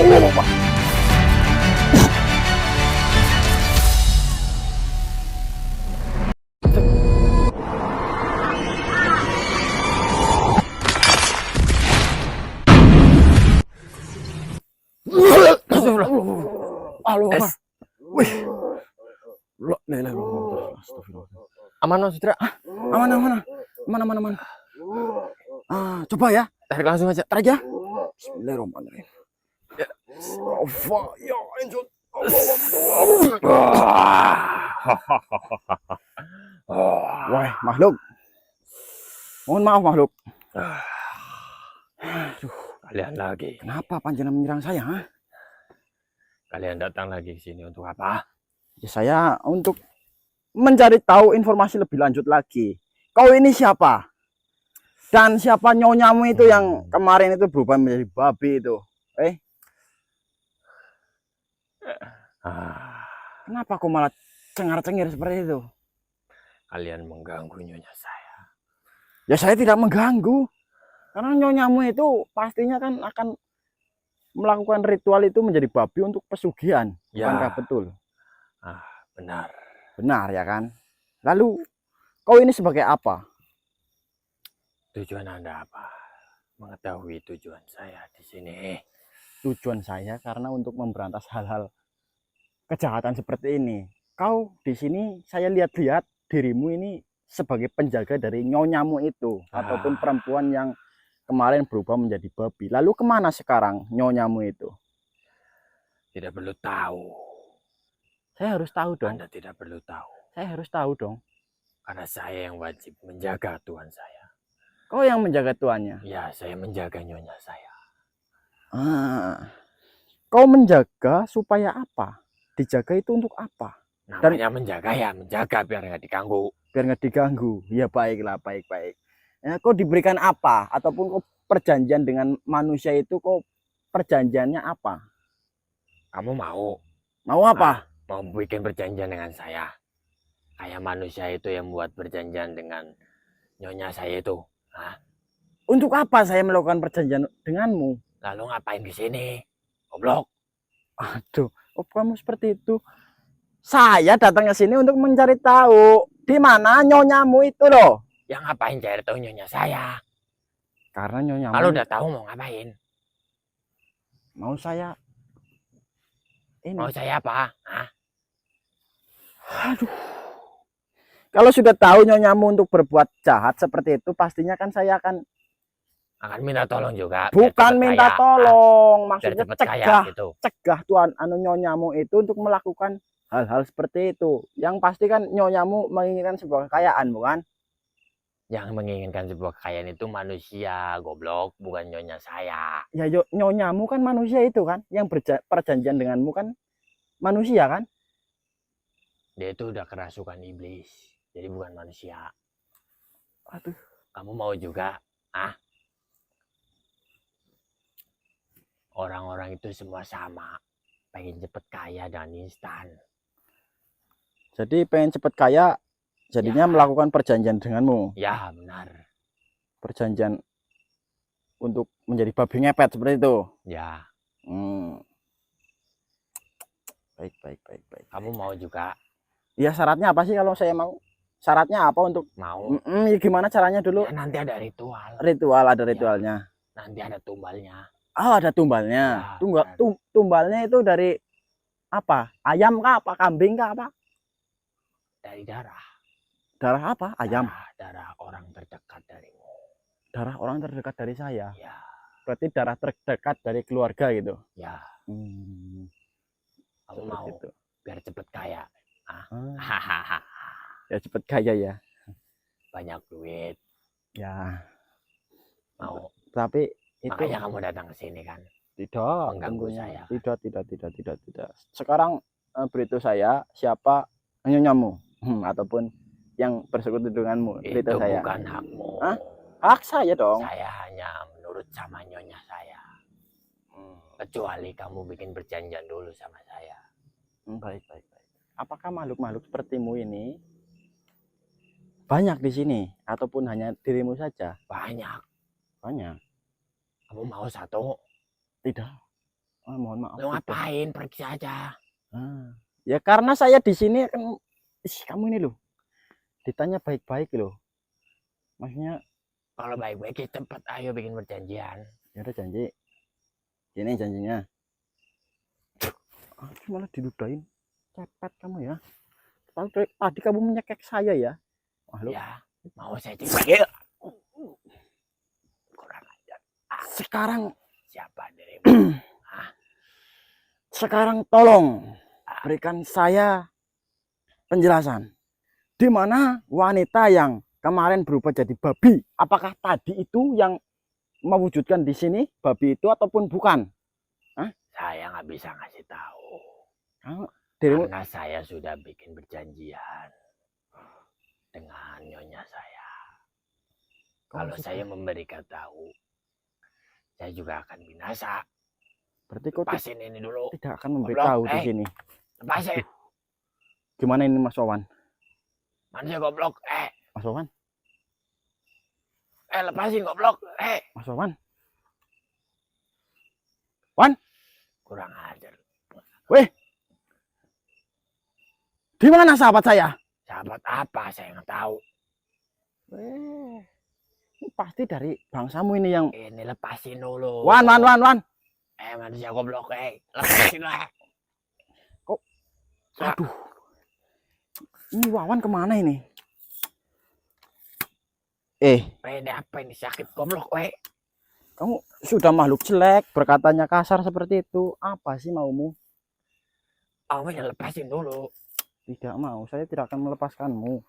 Aman Mas Sutra. Aman. Coba ya. Tarik langsung aja. Tarik ya. Bismillahirrahmanirrahim. Ya, lanjut. Wah, makhluk. Mohon maaf makhluk. Kalian lagi. Kenapa panjenengan menyerang saya? Ha? Kalian datang lagi ke sini untuk apa? Ya, saya untuk mencari tahu informasi lebih lanjut lagi. Kau ini siapa? Dan siapa nyonyamu itu yang kemarin itu berubah menjadi babi itu? Kenapa kau malah cengar-cengir seperti itu? Kalian mengganggu nyonya saya. Ya saya tidak mengganggu. Karena nyonyamu itu pastinya kan akan melakukan ritual itu menjadi babi untuk pesugihan. Ya. Bukankah betul? Benar. Benar ya kan? Lalu kau ini sebagai apa? Tujuan Anda apa? Mengetahui tujuan saya di sini. Tujuan saya karena untuk memberantas hal-hal kejahatan seperti ini. Kau di sini saya lihat-lihat dirimu ini sebagai penjaga dari nyonyamu itu ataupun perempuan yang kemarin berubah menjadi babi. Lalu kemana sekarang nyonya-mu itu? Tidak perlu tahu. Saya harus tahu dong. Anda tidak perlu tahu. Saya harus tahu dong. Karena saya yang wajib menjaga tuan saya. Kau yang menjaga tuannya? Ya, saya menjaga nyonya saya. Kau menjaga supaya apa? Dijaga itu untuk apa? Namanya menjaga ya, menjaga biar nggak diganggu. Biar nggak diganggu. Ya baiklah, baik. Ya, kau diberikan apa ataupun kau perjanjian dengan manusia itu, kau perjanjiannya apa? Kamu mau apa? Mau bikin perjanjian dengan saya kayak manusia itu yang buat perjanjian dengan nyonya saya itu. Untuk apa saya melakukan perjanjian denganmu? Lalu ngapain di sini, goblok? Aduh, kamu seperti itu. Saya datang ke sini untuk mencari tahu di mana nyonyamu itu loh. Yang ngapain cari tahu nyonya saya? Karena nyonya. Kalau udah tahu mau ngapain? Mau saya ini. Mau saya apa? Aduh. Kalau sudah tahu nyonyamu untuk berbuat jahat seperti itu, pastinya kan saya akan minta tolong juga. Bukan minta tolong, maksudnya gitu. Cegah tuan nyonyamu itu untuk melakukan hal-hal seperti itu. Yang pasti kan nyonyamu menginginkan sebuah kekayaan, bukan? Yang menginginkan sebuah kekayaan itu manusia, goblok, bukan nyonya saya. Ya, nyonyamu kan manusia itu kan, yang perjanjian denganmu kan manusia kan? Dia itu udah kerasukan iblis, jadi bukan manusia. Aduh. Kamu mau juga? Orang-orang itu semua sama, pengen cepet kaya dan instan. Jadi pengen cepet kaya, jadinya melakukan perjanjian denganmu. Ya, benar. Perjanjian untuk menjadi babi ngepet seperti itu. Ya. Baik. Kamu mau juga? Ya, syaratnya apa sih kalau saya mau? Syaratnya apa untuk mau? Gimana caranya dulu? Ya, nanti ada ritual. Ada ritualnya. Ya, nanti ada tumbalnya. Ada tumbalnya. Ya, tumbalnya itu dari apa? Ayam kah? Apa kambing kah? Apa? Dari darah. Darah apa? Ayam. Darah orang terdekat darimu. Darah orang terdekat dari saya. Ya. Berarti darah terdekat dari keluarga gitu. Ya. Kamu mau itu biar cepet kaya? Ya cepet kaya ya. Banyak duit. Ya. Mau. Tapi itu. Makanya kamu datang ke sini kan? Tidak. Mengganggu saya. Tidak. Sekarang beritahu saya siapa nyonyamu ataupun yang bersekutu denganmu. Itu saya. Bukan hakmu. Hak saya dong. Saya hanya menurut sama nyonya saya. Kecuali kamu bikin perjanjian dulu sama saya. Baik. Apakah makhluk-makhluk sepertimu ini banyak di sini ataupun hanya dirimu saja? Banyak. Kamu mau satu? Tidak. mohon maaf. Lu ngapain? Pergi aja. Ya karena saya di sini kan, kamu ini loh, ditanya baik-baik loh. Maksudnya Kalau baik-baik kita tempat, ayo bikin perjanjian. ya udah janji. Ini janjinya. Malah diludahin. Cepet kamu ya. Tadi kamu menyekek saya ya. Makhluk. Ya, mau saya dipanggil. Kurang ajar. Sekarang Siapa dirimu? sekarang tolong berikan saya penjelasan. Di mana wanita yang kemarin berubah jadi babi? Apakah tadi itu yang mewujudkan di sini babi itu ataupun bukan? Saya nggak bisa ngasih tahu. Dirimu Karena saya sudah bikin perjanjian dengan nyonya saya. Kalau saya memberikan tahu, saya juga akan binasa. berarti kau Lepasin ini dulu. tidak akan memberitahu di sini. Lepasin. Gimana ini Mas Wawan? Manusia goblok. Mas Wawan? Lepasin goblok. Mas Wawan? Wan? Kurang ajar. Weh. Di mana sahabat saya? Sahabat apa? Saya nggak tahu. Ini pasti dari bangsamu ini yang. Ini lepasin dulu. Wan. Manusia goblok. Lepasin lah. Kok? Aduh. Ini Wawan kemana ini? Ini apa ini sakit goblok. Kamu sudah makhluk jelek, berkatanya kasar seperti itu. Apa sih maumu? Ya lepasin dulu. Tidak mau, saya tidak akan melepaskanmu.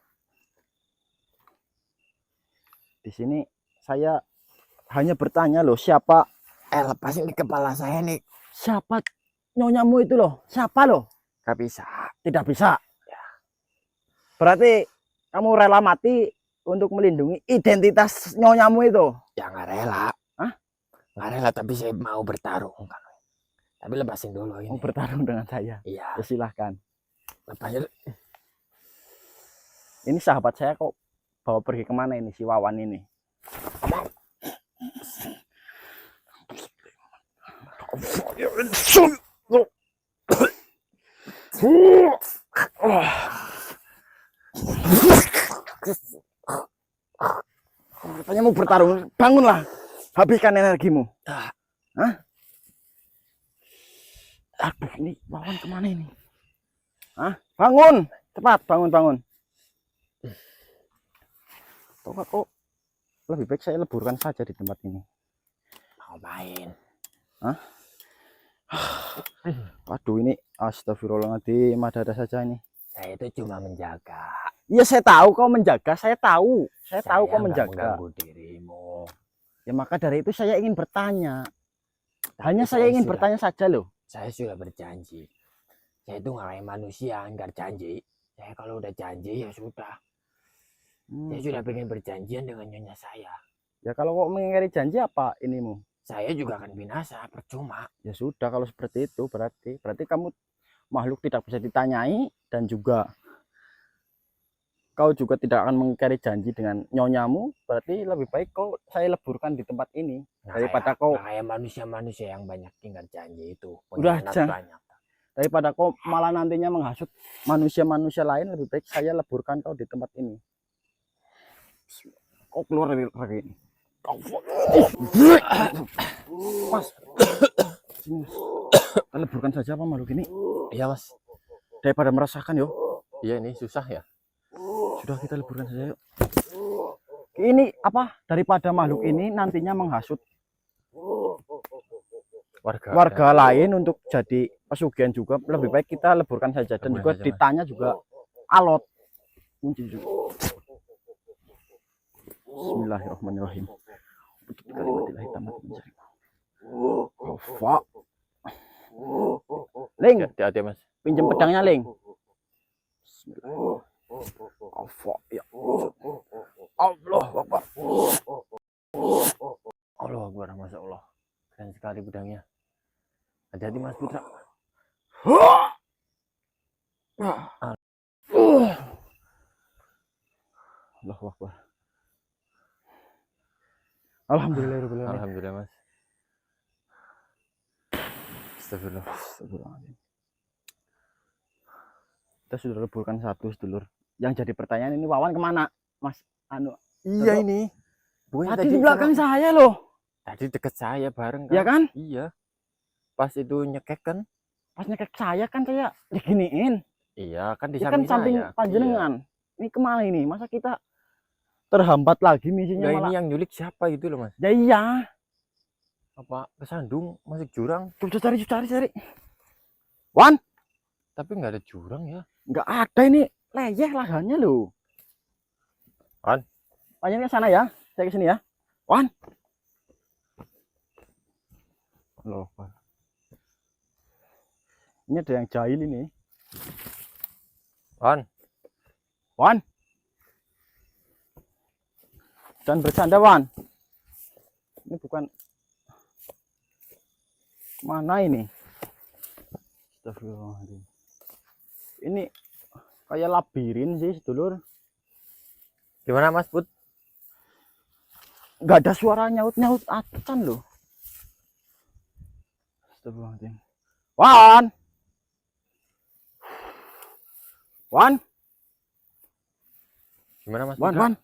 Di sini saya hanya bertanya loh, siapa? Lepasin di kepala saya nih. Siapa nyonyamu itu loh? Siapa loh? Gak bisa. Tidak bisa. Ya. Berarti kamu rela mati untuk melindungi identitas nyonyamu itu? Ya nggak rela. Nggak rela, tapi saya mau bertarung. Tapi lepasin dulu ini. Mau bertarung dengan saya? Iya. Ya, silahkan. Lepasin. Ini sahabat saya kok bawa pergi kemana ini si Wawan ini? Katanya mau bertarung, bangunlah, habiskan energimu. Hah? Aduh, ini Wawan kemana ini? Hah? Bangun, cepat, bangun. Kok lebih baik saya leburkan saja di tempat ini. Mau main? Hah? Waduh, ini astagfirullahaladzim, ada saja ini. Saya itu cuma menjaga. Iya, saya tahu kau menjaga, saya tahu kau menjaga. Mengganggu dirimu. Ya maka dari itu saya ingin bertanya. Hanya saya ingin bertanya saja loh. Saya sudah berjanji. Saya itu nggak kayak manusia, nggak janji. Saya kalau udah janji ya sudah. Saya sudah pengen berjanjian dengan nyonya saya. Ya kalau kau mengingkari janji apa inimu? Saya juga akan binasa, percuma. Ya sudah, kalau seperti itu berarti kamu makhluk tidak bisa ditanyai, dan juga kau juga tidak akan mengingkari janji dengan nyonya-mu. Berarti lebih baik saya leburkan di tempat ini daripada kau kayak manusia-manusia yang banyak tinggal janji itu. Udah aja. Banyak. Daripada kau malah nantinya menghasut manusia-manusia lain, lebih baik saya leburkan kau di tempat ini. Kau keluar dari ini. Mas, sini mas. Kita leburkan saja apa makhluk ini? Iya mas. Daripada merasakan yo. Iya ini susah ya. Sudah, kita leburkan saja yuk. Ini apa? Daripada makhluk ini nantinya menghasut warga lain untuk jadi pesugihan juga, lebih baik kita leburkan saja. Dan juga ditanya juga alot. Kunci juga. Bismillahirrahmanirrahim. Ling, hati-hati mas. pinjam pedangnya Ling. Bismillah. Ya. Allah Akbar. Allah Akbar, masya Allah. Keren sekali pedangnya. Hati-hati mas Putra. Allah Akbar. Alhamdulillah. Alhamdulillah mas. Astagfirullah. Astagfirullahaladzim. Kita sudah leburkan satu sedulur. Yang jadi pertanyaan ini Wawan kemana, Mas? Anu, Iya Toto. ini. Bukannya tadi di belakang saya loh. Tadi deket saya bareng kan? Ya kan? Iya. Pas itu nyekek kan? Pas nyekek saya kan saya diginiin. Iya kan di Ya kan samping samping saya. panjenengan. Ini kemana ini? Masa kita terhambat lagi misinya Iya. malah. Ini yang nyulik siapa gitu loh mas? Ya iya. Apa kesandung masuk jurang? Coba cari. Wan, Tapi nggak ada jurang ya. nggak ada ini. Leyeh lahannya loh. Wan. Panjenengan ke sana ya. Saya ke sini ya. Wan. Loh, Wan. Ini ada yang jahil ini. Wan. Dan bercanda, Wan. Ini bukan. Mana ini? Astagfirullahaladzim. Ini kayak labirin sih, sedulur. Gimana mas Put? Nggak ada suara nyaut-nyaut acan loh. Astagfirullahaladzim. Wan. Gimana mas? Wan.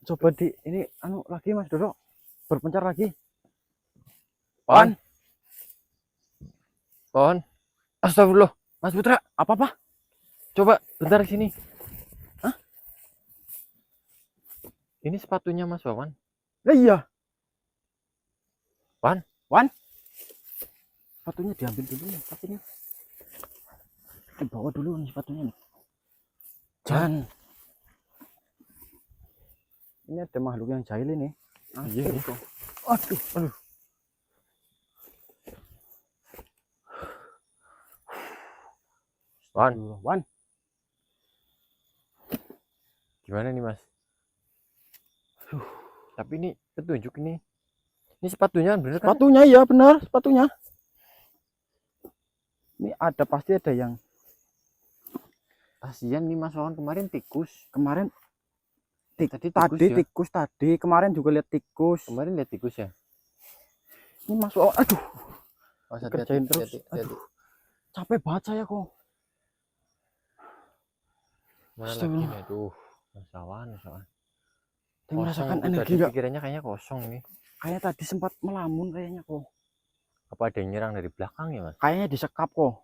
Coba di ini anu lagi Mas Dodo. Berpencar lagi. Wan. Astagfirullah. Mas Putra. Apa? Coba bentar sini. Hah? Ini sepatunya Mas Wawan. Lah iya. Wan. Sepatunya diambil dulu nih, sepatunya. Dibawa dulu nih sepatunya nih. Jangan. Ini ada makhluk yang jahil ini. Iya. Aduh. Wan. Gimana nih mas? Tapi ini petunjuk ini. Ini sepatunya bener kan? Sepatunya iya benar, sepatunya. Ini ada pasti ada yang Kasian nih mas Wawan kemarin tikus. kemarin Tadi tikus tadi, kemarin juga lihat tikus. Kemarin lihat tikus ya? Ini masuk, aduh, Oh, kerjain terus. Aduh, capek banget saya kok. Mana lagi Astagfirullah. nih? Aduh, Mas Wawan. Saya merasakan itu energi tadi nggak? pikirannya kayaknya kosong nih. Kayak tadi sempat melamun kayaknya kok. Apa ada yang nyerang dari belakang ya mas? Kayaknya disekap kok.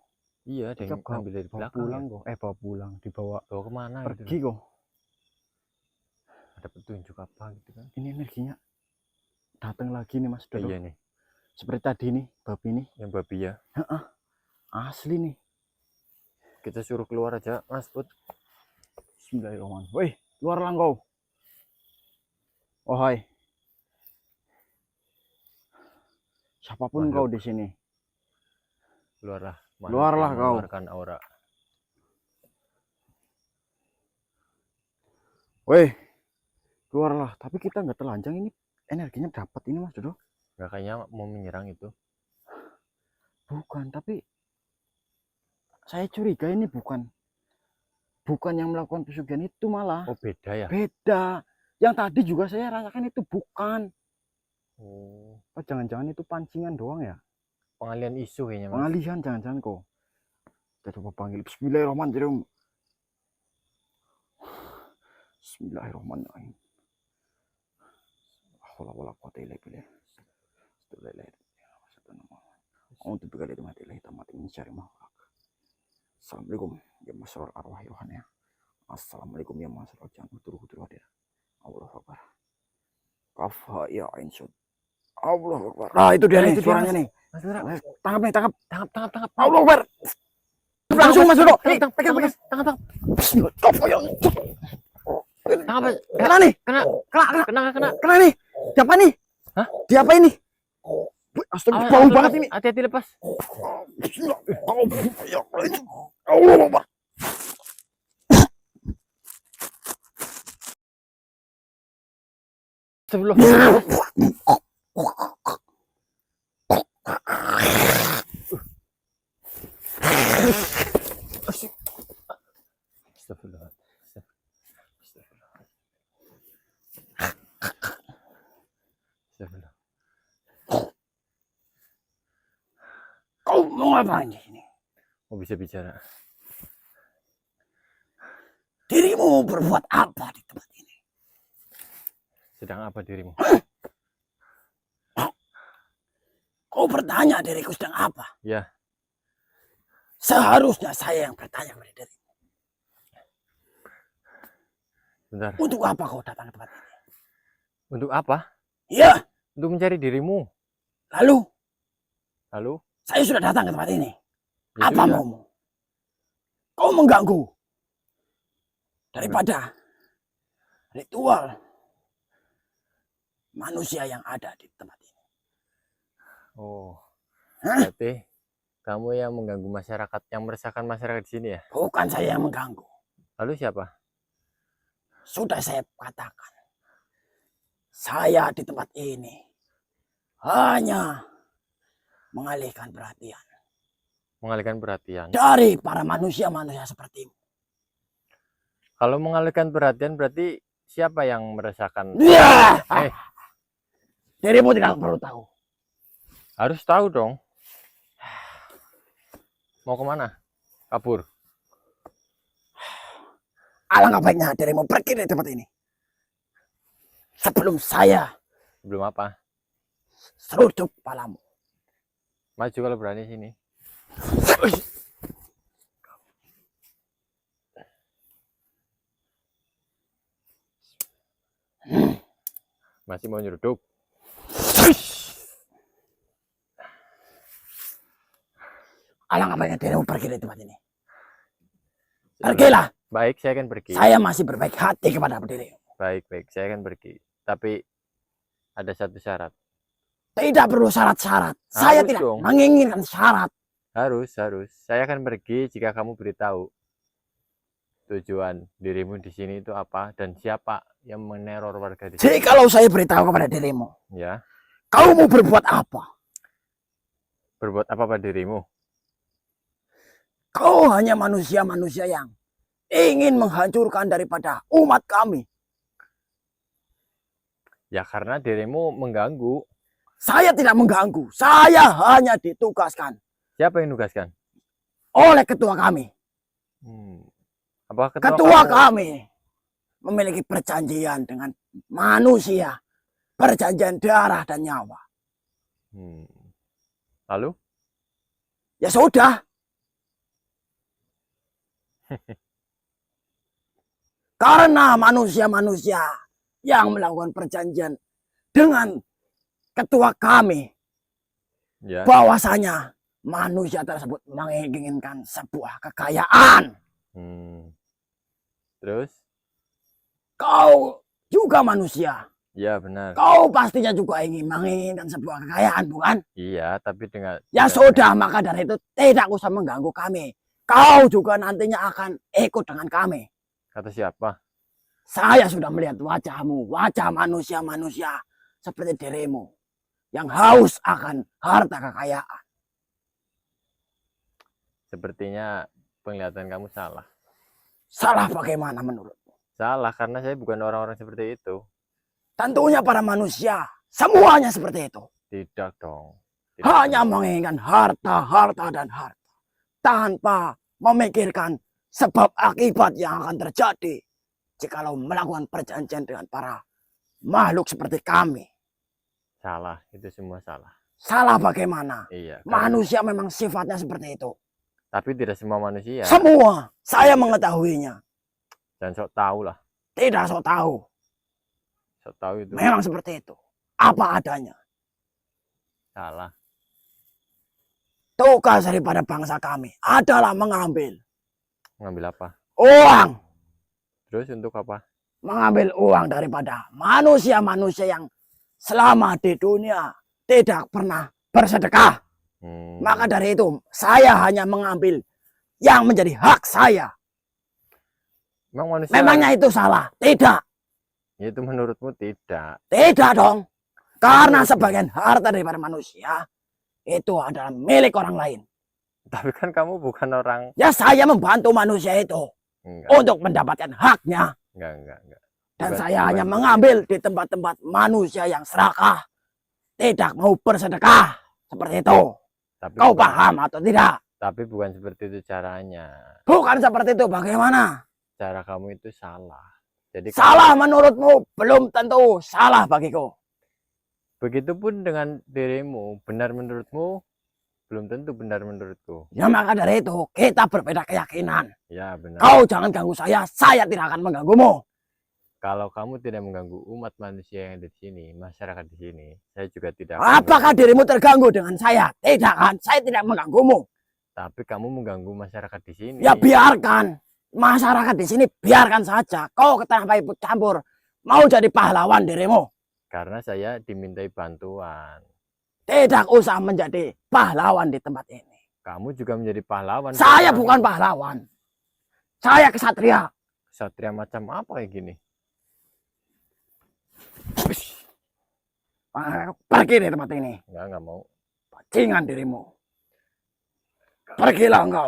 Iya, ada yang Disekap ngambil dari bawa belakang pulang ya? kok. Bawa pulang, dibawa Bawa kemana pergi gitu? kok. Ada petunjuk apa gitu kan? Ini energinya datang lagi nih Mas Dodo. Iya nih, Seperti tadi nih, babi nih. yang babi ya. Asli nih. Kita suruh keluar aja mas Put. Bismillahirrahmanirrahim. Woi, keluarlah kau. Oh hai. Siapapun Makhluk. kau di sini. Keluarlah. Keluarlah kau. Mengeluarkan aura. Woi, keluarlah. Tapi kita nggak telanjang ini. Energinya dapat ini Mas Dodo. Nggak kayaknya mau menyerang itu. Bukan, tapi saya curiga ini bukan yang melakukan pesugihan itu malah. Oh beda ya? Beda. Yang tadi juga saya rasakan itu bukan. Oh, Oh, jangan-jangan itu pancingan doang ya? pengalian isu kayaknya mas. Pengalihan jangan-jangan kok. Kita coba panggil. Bismillahirrahmanirrahim. Bismillahirrahmanirrahim. Assalamualaikum ya masyarakat arwah rohani. Assalamualaikum ya masyarakat jangan hutur hadir. Allahu Akbar. Kafha ya ain sud. Allahu Akbar. Nah itu dia nih suaranya nih. Mas Putra, Tangkap. tangkap. Allahu Akbar. Langsung Mas Dodo. Pegang. Tangkap. Kafha ya. Tangkap. Kena nih. Kena nih. Siapa nih? Hah? Siapa ini? Astaga, bau banget ini. Hati-hati lepas. Allah Akbar. Sebelum. Astagfirullah. Astagfirullah. Kau mau ngapain di sini? Oh, bisa bicara. Dirimu berbuat apa di tempat ini? Sedang apa dirimu? Kau bertanya diriku sedang apa? Ya, Seharusnya saya yang bertanya kepada dirimu. bentar. Untuk apa kau datang ke tempat ini? Untuk apa? Iya, Untuk mencari dirimu. lalu Lalu? saya sudah datang ke tempat ini. Ya Apa sudah. maumu? Kau mengganggu daripada ritual manusia yang ada di tempat ini. Oh, Hah? berarti kamu yang mengganggu masyarakat, yang meresahkan masyarakat di sini ya? Bukan saya yang mengganggu. Lalu siapa? Sudah saya katakan. Saya di tempat ini hanya mengalihkan perhatian Mengalihkan perhatian. dari para manusia-manusia sepertimu. Kalau mengalihkan perhatian berarti siapa yang meresahkan? Ya, Eh, dirimu tidak perlu tahu. harus tahu dong. Mau kemana? Kabur. Alangkah baiknya dirimu pergi dari tempat ini. Sebelum saya Belum apa? seruduk kepalamu. Maju kalau berani sini. Masih mau nyeruduk? Alangkah baiknya dirimu pergi dari tempat ini. Pergilah. Baik, saya akan pergi. Saya masih berbaik hati kepada dirimu. Baik, saya akan pergi. Tapi ada satu syarat. Tidak perlu syarat-syarat. Saya Harus tidak dong. menginginkan syarat. Harus. Saya akan pergi jika kamu beritahu tujuan dirimu di sini itu apa dan siapa yang meneror warga di Jadi sini. kalau saya beritahu kepada dirimu, Ya, kau mau berbuat apa? berbuat apa pada dirimu? Kau hanya manusia-manusia yang ingin menghancurkan daripada umat kami. Ya karena dirimu mengganggu. Saya tidak mengganggu. Saya hanya ditugaskan Siapa yang nugaskan? oleh ketua kami. Apa Ketua kamu? kami memiliki perjanjian dengan manusia. Perjanjian darah dan nyawa. Lalu? Ya sudah. Karena manusia-manusia yang melakukan perjanjian dengan ketua kami, Ya. bahwasanya manusia tersebut menginginkan sebuah kekayaan. Terus? Kau juga manusia. Ya benar. Kau pastinya juga menginginkan sebuah kekayaan, bukan? Iya, tapi dengan Ya sudah, maka dari itu tidak usah mengganggu kami. Kau juga nantinya akan ikut dengan kami. kata siapa? Saya sudah melihat wajahmu, wajah manusia-manusia seperti dirimu yang haus akan harta kekayaan. Sepertinya penglihatan kamu salah. Salah bagaimana menurutmu? Salah karena saya bukan orang-orang seperti itu. Tentunya para manusia semuanya seperti itu. Tidak dong. Tidak Hanya dong. menginginkan harta, harta, dan harta. Tanpa memikirkan sebab akibat yang akan terjadi jikalau melakukan perjanjian dengan para makhluk seperti kami. Salah, itu semua salah. Salah bagaimana? Iya. Manusia memang sifatnya seperti itu. Tapi tidak semua manusia. Semua saya mengetahuinya. Dan sok tahu lah. Tidak sok tahu. Sok tahu itu Memang seperti itu. Apa adanya. salah. Tugas daripada bangsa kami adalah mengambil Mengambil apa? uang. Terus untuk apa? Mengambil uang daripada manusia-manusia yang selama di dunia tidak pernah bersedekah. Maka dari itu saya hanya mengambil yang menjadi hak saya. Memang manusia. Memangnya itu salah? Tidak. Itu menurutmu tidak. Tidak dong. Karena sebagian harta daripada manusia itu adalah milik orang lain. Tapi kan kamu bukan orang. Ya saya membantu manusia itu Enggak. untuk mendapatkan haknya. Enggak. Dan Bukan- saya bukan hanya begitu. mengambil di tempat-tempat manusia yang serakah. Tidak mau bersedekah. Seperti itu. Tapi Kau bukan- paham atau tidak? Tapi bukan seperti itu caranya. Bukan seperti itu, bagaimana? Cara kamu itu salah. Jadi Salah menurutmu belum tentu salah bagiku. begitupun dengan dirimu, benar menurutmu belum tentu benar menurutku. Ya maka dari itu kita berbeda keyakinan. Ya benar. Kau jangan ganggu saya tidak akan mengganggumu. Kalau kamu tidak mengganggu umat manusia yang ada di sini, masyarakat di sini, saya juga tidak akan Apakah mengganggu. dirimu terganggu dengan saya? Tidak kan? Saya tidak mengganggumu. Tapi kamu mengganggu masyarakat di sini. Ya biarkan. Masyarakat di sini biarkan saja. Kau kenapa ikut campur? Mau jadi pahlawan dirimu? Karena saya dimintai bantuan. Tidak usah menjadi pahlawan di tempat ini. Kamu juga menjadi pahlawan. Saya sekarang. bukan pahlawan. Saya kesatria. Satria macam apa kayak gini? Pergi dari tempat ini. Enggak mau. Bajingan dirimu. Pergilah engkau.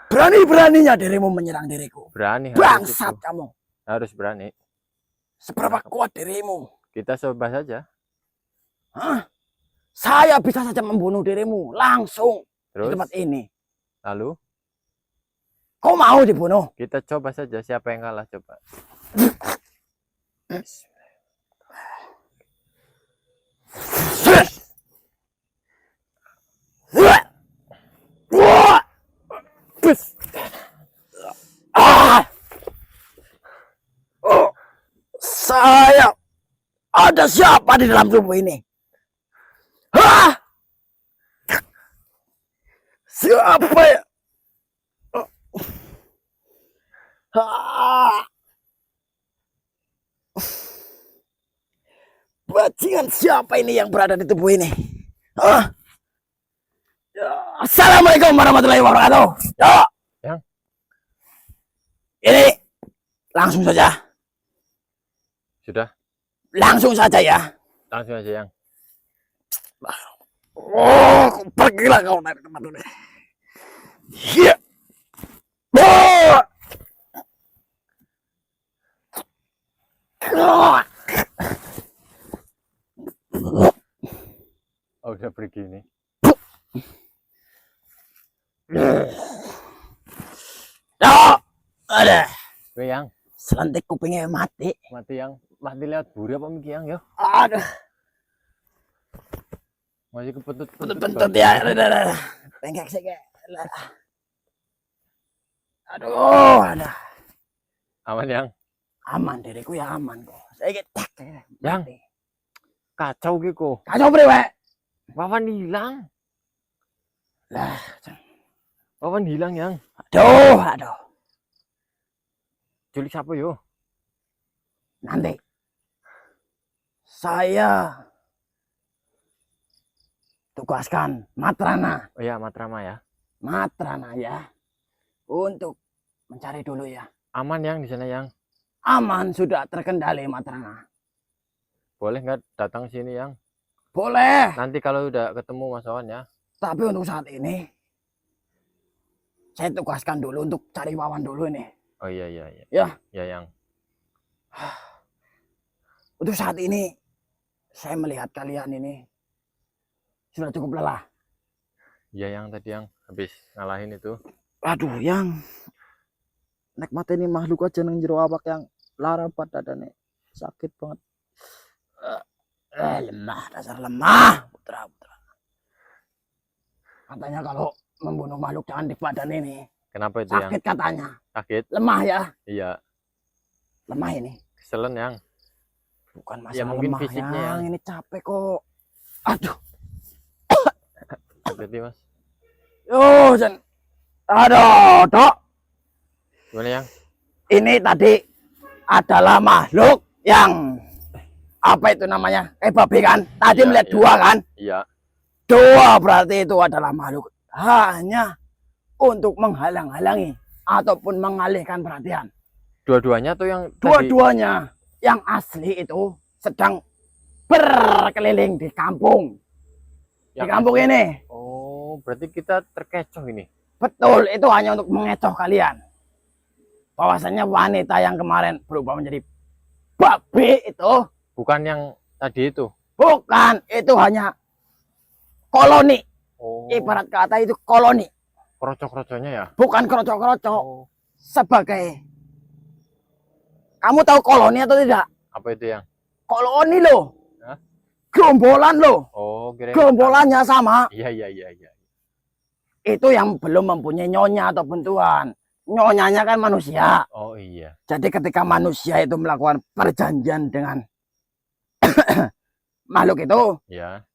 Berani-beraninya dirimu menyerang diriku. Berani. Bangsat kamu. Harus berani. Seberapa kuat dirimu? Kita coba saja. Hah? Saya bisa saja membunuh dirimu langsung di Terus, tempat ini. lalu Kau mau dibunuh? kita coba saja siapa yang kalah coba. Oh, saya ada siapa di dalam tubuh ini? Hah? Siapa ya? Ah. Bajingan siapa ini yang berada di tubuh ini? Hah? Ya, Assalamualaikum warahmatullahi wabarakatuh. Ya. Yang? Ini langsung saja. Sudah, Langsung saja ya. langsung aja yang. Oh, pergilah kau dari tempat ini. Iya. Oh. Oh. Oh, udah pergi nih. Ya. Ada. Oke yang, Selentik kupingnya mati. mati yang, mati lewat buri apa miki yang yo? Aduh. Masih kepetut. Tuntut ya. Bengkek sih kayak. Aduh, ada. Aman yang, Aman diriku ya aman kok. Saya tak. Yang? kacau gitu. Kacau priwe. Wawan hilang. Lah, Wawan hilang yang. aduh. Culik siapa yo? Nanti saya tugaskan Matrana Oh ya, Matrama ya. ya untuk mencari dulu ya. Aman yang di sana yang. Aman, sudah terkendali Matrana. Boleh nggak datang sini yang? Boleh, Nanti kalau udah ketemu Mas Wawan ya. tapi untuk saat ini saya tugaskan dulu untuk cari Wawan dulu ini. Oh iya iya iya. Ya. Ya yang. Untuk saat ini saya melihat kalian ini sudah cukup lelah. Iya yang tadi yang habis ngalahin itu. Aduh, yang nek mata ini makhluk aja nang jero awak yang lara pada dane sakit banget. Lemah, dasar lemah, putra. Katanya kalau membunuh makhluk jangan di badan ini. Kenapa itu yang? Sakit katanya. Sakit? Lemah ya, Iya. lemah ini. Keselen yang. Bukan Ya, masalah mungkin lemah fisiknya yang yang. ini capek kok. Aduh, Berarti Mas. yo, Jan. Aduh, Dok. Gimana yang? Ini tadi adalah makhluk yang apa itu namanya? Babi kan? Tadi Iya, melihat iya. dua kan? Iya. Dua berarti itu adalah makhluk hanya untuk menghalang-halangi ataupun mengalihkan perhatian. Dua-duanya tuh yang tadi. Dua-duanya yang asli itu sedang berkeliling di kampung. Di Yang kampung asli. ini. Oh, berarti kita terkecoh ini. Betul, itu hanya untuk mengecoh kalian. Bahwasanya wanita yang kemarin berubah menjadi babi itu Bukan yang tadi itu. Bukan, itu hanya koloni. Oh, Ibarat kata itu koloni, kroco-kroconya ya. bukan kroco-kroco. Oh, Sebagai, kamu tahu koloni atau tidak? apa itu yang? Koloni loh. Hah? Gerombolan loh. Oh, kira Gerombolannya sama. Iya, iya, iya, iya. Itu yang belum mempunyai nyonya ataupun tuan. Nyonyanya kan manusia. Oh iya. Jadi ketika manusia itu melakukan perjanjian dengan makhluk itu, Ya.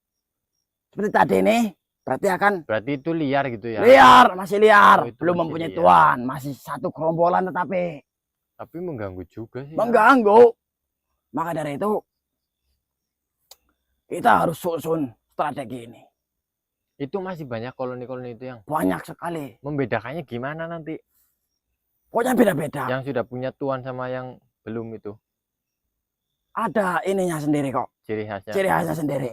seperti tadi ini, berarti akan Berarti itu liar gitu ya. liar, masih liar. Oh, itu Belum masih mempunyai liar. tuan. Masih satu gerombolan tetapi Tapi mengganggu juga sih. Ya. mengganggu. Maka dari itu, kita harus susun strategi ini. Itu masih banyak koloni-koloni itu yang Banyak sekali. membedakannya gimana nanti? Pokoknya beda-beda. Yang sudah punya tuan sama yang belum itu. Ada ininya sendiri kok. Ciri khasnya. Ciri khasnya sendiri.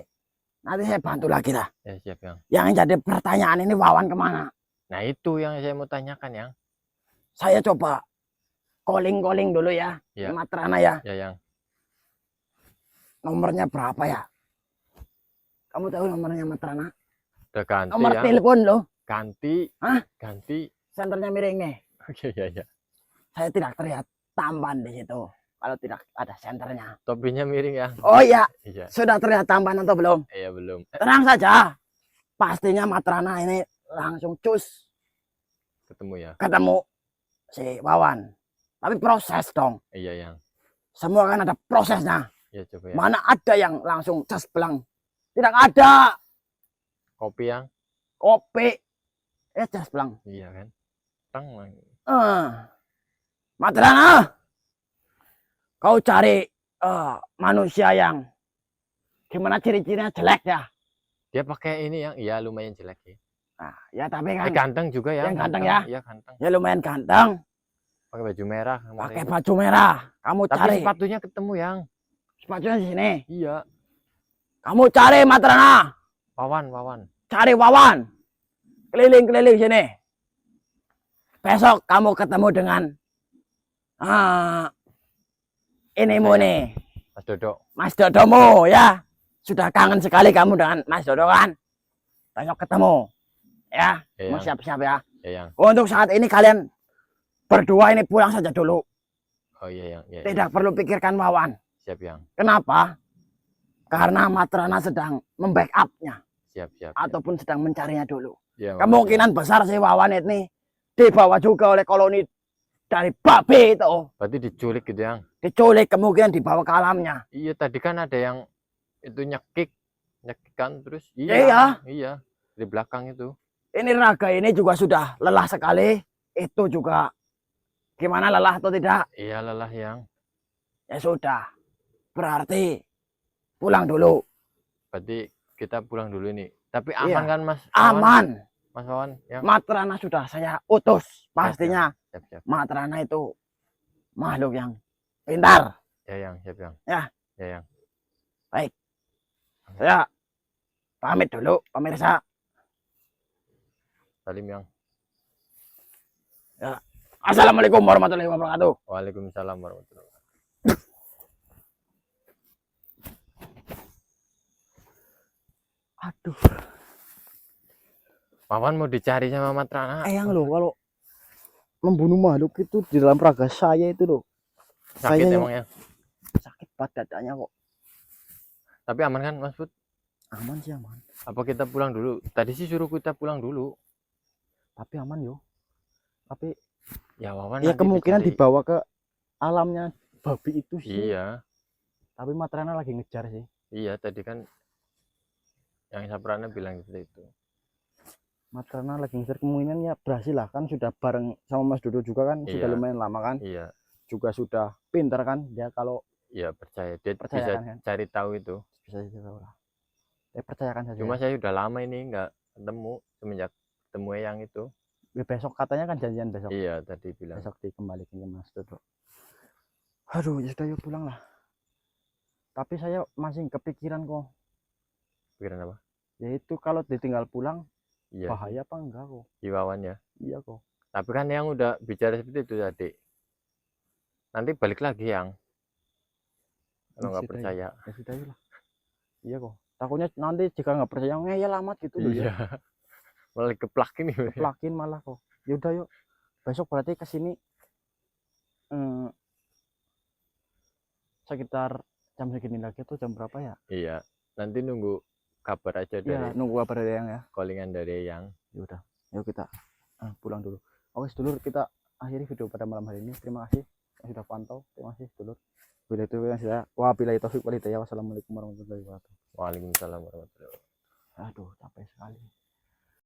Nanti saya bantu lagi lah. Ya, siap yang. Yang jadi pertanyaan ini Wawan kemana? Nah, itu yang saya mau tanyakan yang. Saya coba calling dulu ya. Ya. Matrana ya. Ya yang. Nomornya berapa ya? Kamu tahu nomornya Matrana? Udah ganti Nomor ya. telepon loh. Ganti. Hah? Ganti. Senternya miring nih. Oke, ya, ya. Saya tidak terlihat tamban di situ. Kalau tidak ada senternya. Topinya miring ya. Oh iya, Iya. sudah terlihat tamban atau belum? Iya, belum. Tenang saja. Pastinya Matrana ini langsung cus Ketemu ya. ketemu si Wawan. Tapi proses dong. Iya, yang. Semua kan ada prosesnya. Ya, coba ya. Mana ada yang langsung cas belang. Tidak ada. Kopi yang. Kopi. Cas belang. Iya kan. Tang. Matrana. Kau cari manusia yang gimana ciri-cirinya jelek ya. Dia pakai ini yang. Iya, lumayan jelek ya. Nah, ya tapi kan Ganteng juga ya. yang ganteng ya? Iya, ganteng. ya lumayan ganteng. Pakai baju merah kemarin. Pakai baju merah. Kamu Tapi cari. sepatunya ketemu yang. Sepatunya di sini. Iya. Kamu cari Matrana. Wawan. Cari Wawan. Keliling-keliling sini. Besok kamu ketemu dengan inimu nih. Mas Dodo. Mas Dodomu ya. Sudah kangen sekali kamu dengan Mas Dodo kan? Besok ketemu. Ya, Ya, mau yang. siap-siap ya. Ya, yang. Untuk saat ini kalian berdua ini pulang saja dulu. Oh iya, yang. Ya, Tidak perlu pikirkan Wawan. siap yang. Kenapa? Karena Matrana sedang membackup-nya Siap. ataupun sedang mencarinya dulu. Ya, Kemungkinan besar si Wawan ini dibawa juga oleh koloni dari babi itu. berarti diculik gitu yang. Diculik kemungkinan dibawa ke alamnya. Iya, tadi kan ada yang itu nyekik kan terus. Iya. Iya. Di belakang itu. Ini raga ini juga sudah lelah sekali. Itu juga gimana, lelah atau tidak? Iya, lelah yang. Ya sudah. Berarti pulang dulu. Berarti kita pulang dulu ini. Tapi aman Iya. kan Mas? Wawan? Aman. Mas Wawan yang. Matrana sudah saya utus. Pastinya Siap. Matrana itu makhluk yang pintar. Ya, yang. Siap yang. Ya. Ya, yang. Saya pamit dulu pemirsa. Salim yang. Assalamualaikum warahmatullahi wabarakatuh. Waalaikumsalam warahmatullahi wabarakatuh. Aduh, Wawan mau dicari sama Matrana. eyang loh kalau membunuh makhluk itu di dalam raga saya itu loh. Sakit Saya emang ya. sakit banget dadanya kok. Tapi aman kan Mas Put? Aman sih aman. Apa kita pulang dulu? Tadi sih suruh kita pulang dulu. Tapi aman yo. Tapi Ya Wawan ya nanti kemungkinan dicari. dibawa ke alamnya babi itu sih. Iya. Tapi Matrana lagi ngejar sih. Iya, tadi kan yang Saprana bilang gitu itu. Matrana lagi ngejar, kemungkinan ya berhasil lah, kan sudah bareng sama Mas Dodo juga kan. Sudah Iya. lumayan lama kan. Iya. Juga sudah pintar kan dia kalau Iya, percaya. Dia Percaya bisa kan? cari tahu itu. bisa tahu lah. Percayakan saja. Cuma saya udah lama ini nggak ketemu semenjak ketemu yang itu. Ya, besok katanya kan janjian besok. Iya, tadi bilang. Besok dikembalikan ke Mas Dodo. Aduh, ya sudah yuk pulang lah. Tapi saya masih kepikiran kok. Pikiran apa? Yaitu kalau ditinggal pulang Iya. bahaya apa enggak kok? Iwawan ya. Iya kok. Tapi kan yang udah bicara seperti itu tadi. Nanti balik lagi yang. Kalau nggak Sudah, percaya. Ya sudah yuk lah. Iya kok. Takutnya nanti jika nggak percaya ngeyel amat gitu loh ya. Iya. Malah keplak ini. Plakin malah kok. Yaudah yuk. Besok berarti ke sini sekitar jam segini lagi tuh jam berapa ya? Iya. Nanti nunggu kabar aja Iya, dari nunggu kabar dari yang ya. callingan dari yang. Yaudah. Yuk kita pulang dulu. Oke, sedulur, kita akhiri video pada malam hari ini. Terima kasih yang sudah pantau. Terima kasih, sedulur. Bila itu yang saya. Wabillahi taufiq wal hidayah. Wassalamualaikum warahmatullahi wabarakatuh. Waalaikumsalam warahmatullahi wabarakatuh. Aduh, capek sekali.